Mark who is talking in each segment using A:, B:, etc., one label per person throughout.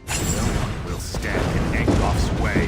A: No one will stand in Angloff's way.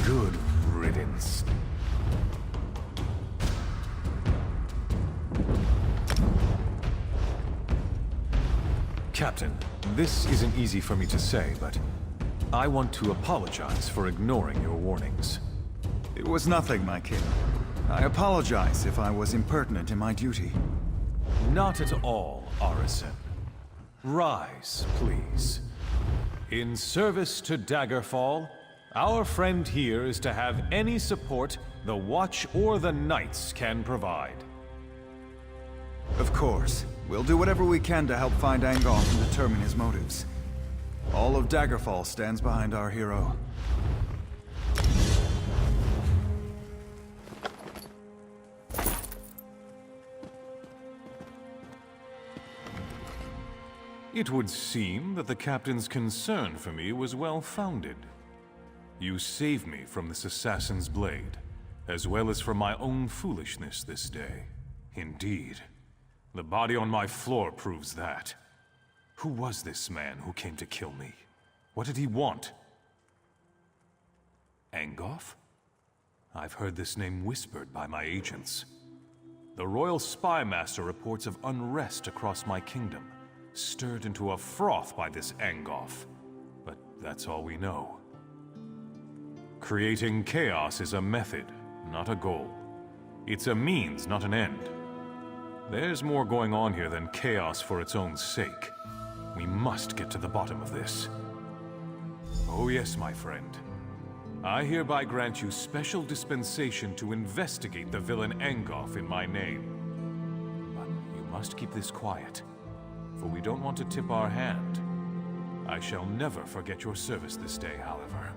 A: Good riddance.
B: Captain, this isn't easy for me to say, but I want to apologize for ignoring your warnings.
C: It was nothing, my king. I apologize if I was impertinent in my duty.
B: Not at all, Arisen. Rise, please. In service to Daggerfall, our friend here is to have any support the Watch or the Knights can provide.
C: Of course. We'll do whatever we can to help find Angolf and determine his motives. All of Daggerfall stands behind our hero.
B: It would seem that the captain's concern for me was well-founded. You saved me from this assassin's blade, as well as from my own foolishness this day. Indeed. The body on my floor proves that. Who was this man who came to kill me? What did he want? Angolf? I've heard this name whispered by my agents. The Royal Spy Master reports of unrest across my kingdom, stirred into a froth by this Angolf. But that's all we know. Creating chaos is a method, not a goal. It's a means, not an end. There's more going on here than chaos for its own sake. We must get to the bottom of this. Oh yes, my friend. I hereby grant you special dispensation to investigate the villain Angolf in my name. But you must keep this quiet, for we don't want to tip our hand. I shall never forget your service this day, however.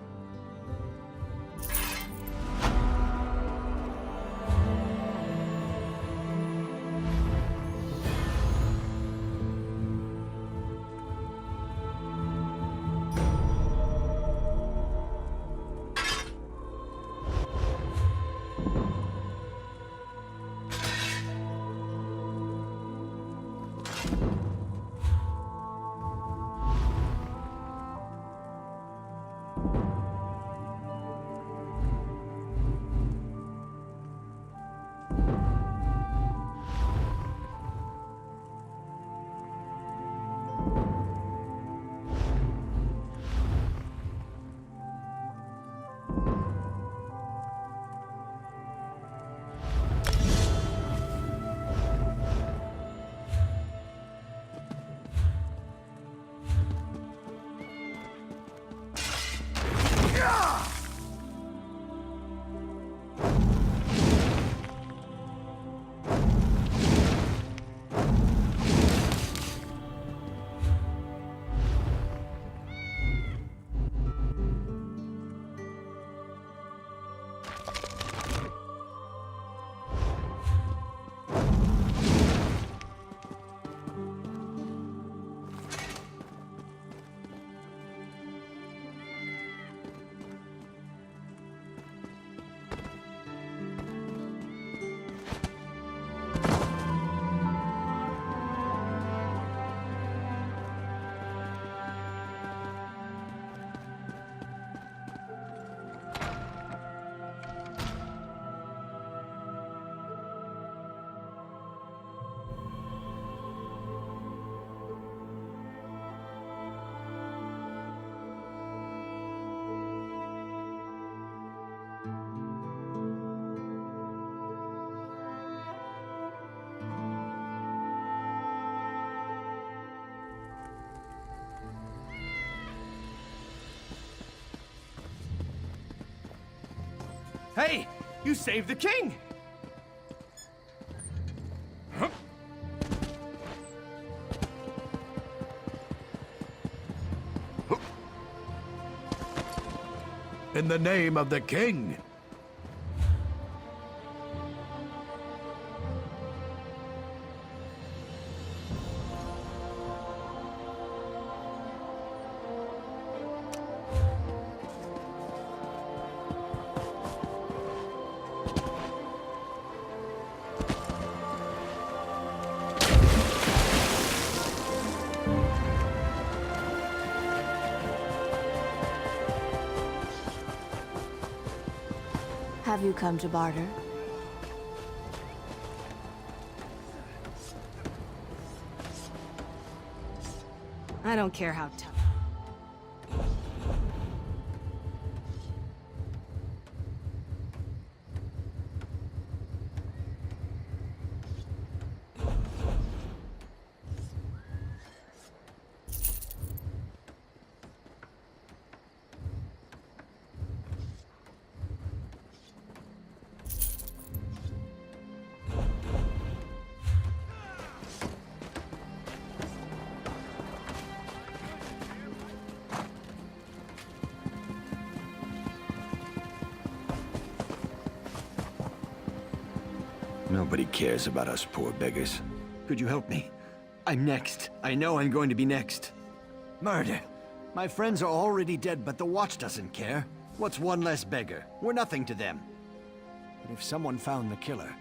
D: Hey, you saved the king!
E: In the name of the king.
F: Have you come to barter?
G: I don't care how tough.
E: Nobody cares about us poor beggars.
D: Could you help me? I'm next. I know I'm going to be next. Murder. My friends are already dead, but the Watch doesn't care. What's one less beggar? We're nothing to them. But if someone found the killer...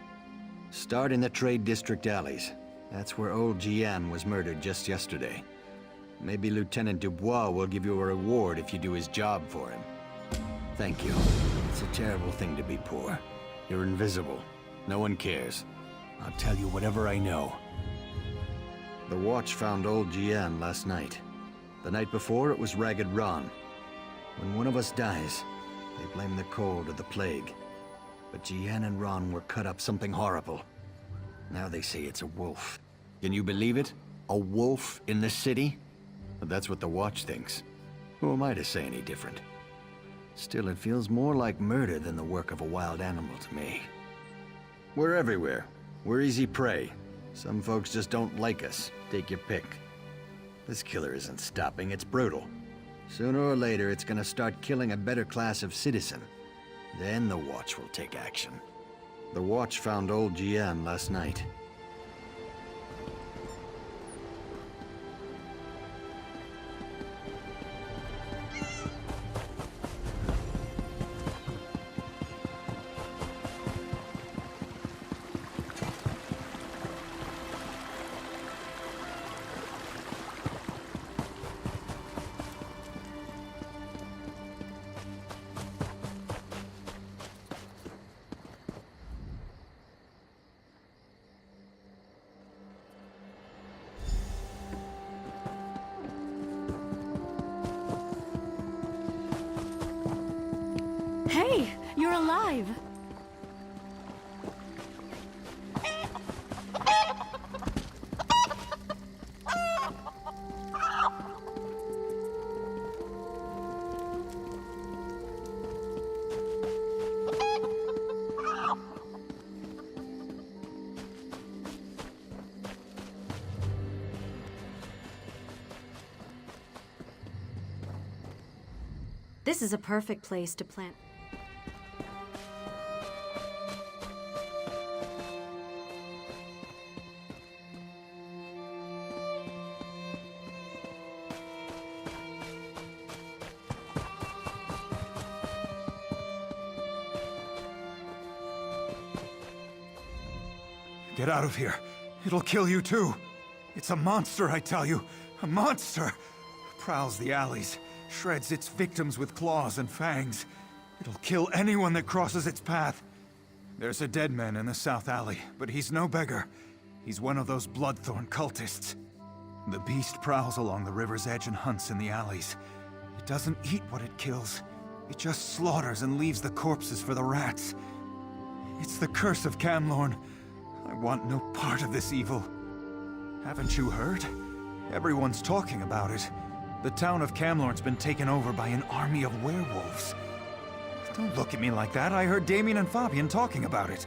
D: Start in the Trade District alleys. That's where old Jian was murdered just yesterday. Maybe Lieutenant Dubois will give you a reward if you do his job for him. Thank you. It's a terrible thing to be poor. You're invisible. No one cares. I'll tell you whatever I know. The Watch found old Jian last night. The night before, it was Ragged Ron. When one of us dies, they blame the cold or the plague. But Jian and Ron were cut up something horrible. Now they say it's a wolf. Can you believe it? A wolf in the city? But that's what the Watch thinks. Who am I to say any different? Still, it feels more like murder than the work of a wild animal to me. We're everywhere. We're easy prey. Some folks just don't like us. Take your pick. This killer isn't stopping, it's brutal. Sooner or later, it's gonna start killing a better class of citizen. Then the Watch will take action. The Watch found old Jian last night.
F: Hey, you're alive!
G: This is a perfect place to plant.
C: Get out of here. It'll kill you too. It's a monster, I tell you. A monster! Prowls the alleys, shreds its victims with claws and fangs. It'll kill anyone that crosses its path. There's a dead man in the south alley, but he's no beggar. He's one of those bloodthorn cultists. The beast prowls along the river's edge and hunts in the alleys. It doesn't eat what it kills. It just slaughters and leaves the corpses for the rats. It's the curse of Camlorn. I want no part of this evil. Haven't you heard? Everyone's talking about it. The town of Camlorn's been taken over by an army of werewolves. Don't look at me like that. I heard Damien and Fabian talking about it.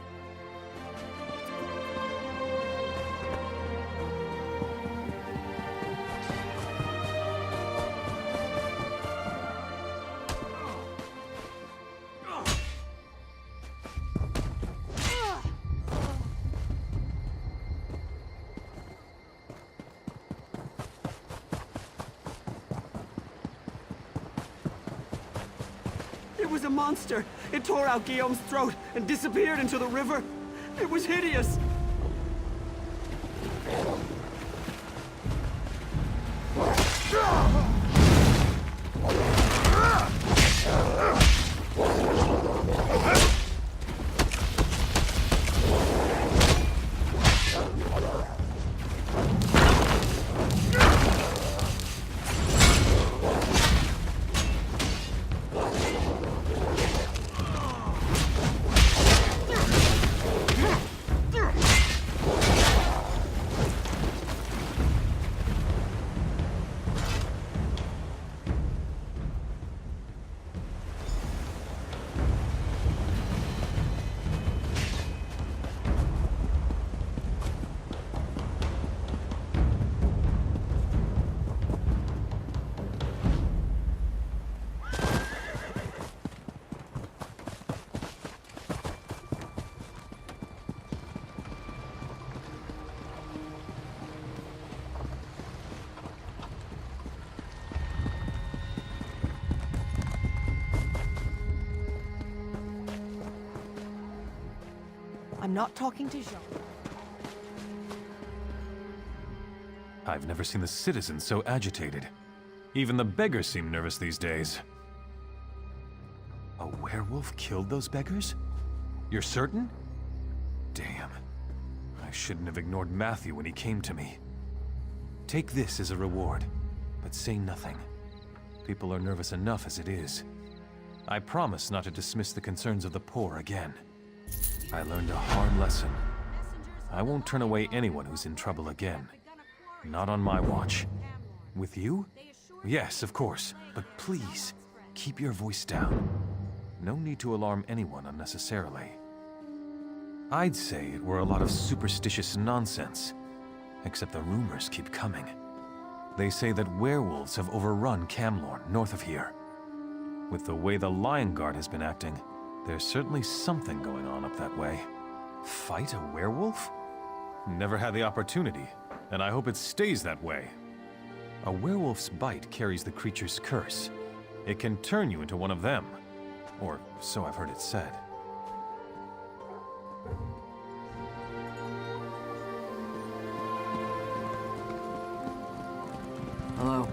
D: It was a monster. It tore out Guillaume's throat and disappeared into the river. It was hideous.
F: I'm not talking to Jean.
B: I've never seen the citizens so agitated. Even the beggars seem nervous these days. A werewolf killed those beggars? You're certain? Damn. I shouldn't have ignored Matthew when he came to me. Take this as a reward, but say nothing. People are nervous enough as it is. I promise not to dismiss the concerns of the poor again. I learned a hard lesson. I won't turn away anyone who's in trouble again. Not on my watch. With you? Yes, of course. But please, keep your voice down. No need to alarm anyone unnecessarily. I'd say it were a lot of superstitious nonsense. Except the rumors keep coming. They say that werewolves have overrun Camlorn, north of here. With the way the Lion Guard has been acting, there's certainly something going on up that way. Fight a werewolf? Never had the opportunity, and I hope it stays that way. A werewolf's bite carries the creature's curse. It can turn you into one of them. Or so I've heard it said.
D: Hello.